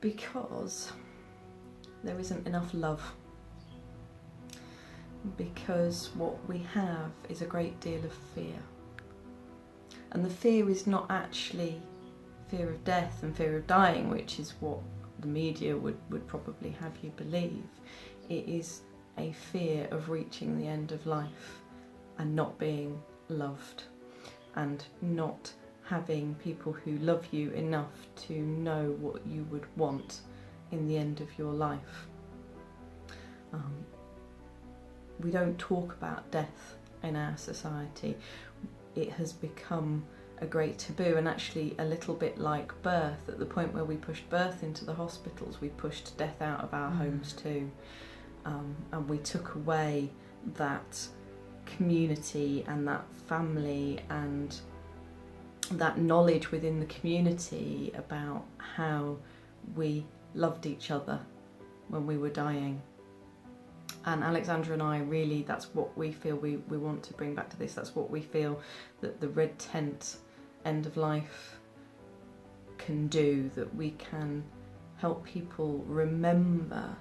Because there isn't enough love. Because what we have is a great deal of fear. And the fear is not actually fear of death and fear of dying, which is what the media would probably have you believe. It is a fear of reaching the end of life and not being loved, and not having people who love you enough to know what you would want in the end of your life. We don't talk about death in our society. It has become a great taboo, and actually a little bit like birth. At the point where we pushed birth into the hospitals, we pushed death out of our homes too. And we took away that community and that family and that knowledge within the community about how we loved each other when we were dying. And Alexandra and I really, that's what we feel we want to bring back to this. That's what we feel that the Red Tent End of Life can do, that we can help people remember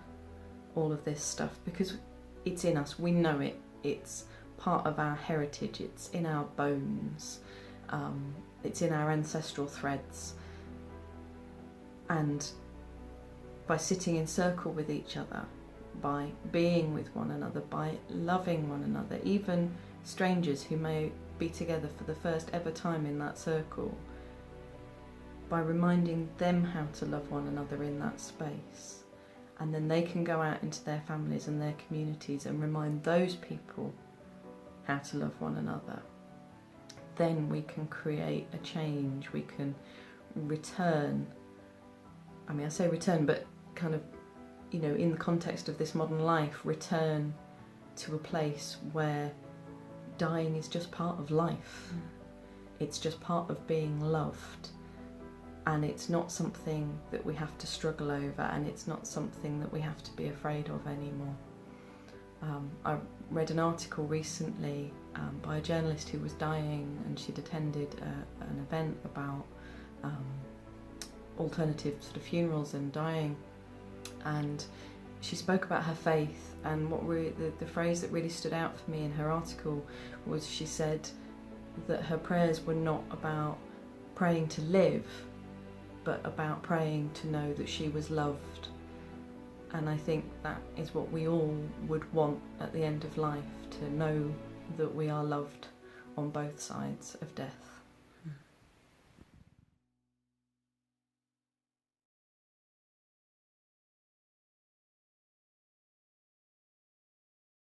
all of this stuff, because it's in us, we know it, it's part of our heritage, it's in our bones, it's in our ancestral threads. And by sitting in circle with each other, by being with one another, by loving one another, even strangers who may be together for the first ever time in that circle, by reminding them how to love one another in that space, and then they can go out into their families and their communities and remind those people how to love one another, then we can create a change. We can return, I mean, I say return, but kind of, you know, in the context of this modern life, return to a place where dying is just part of life. It's just part of being loved, and it's not something that we have to struggle over, and it's not something that we have to be afraid of anymore. I read an article recently by a journalist who was dying, and she'd attended an event about alternative sort of funerals and dying, and she spoke about her faith, and the phrase that really stood out for me in her article was, she said that her prayers were not about praying to live, but about praying to know that she was loved. And I think that is what we all would want at the end of life, to know that we are loved on both sides of death.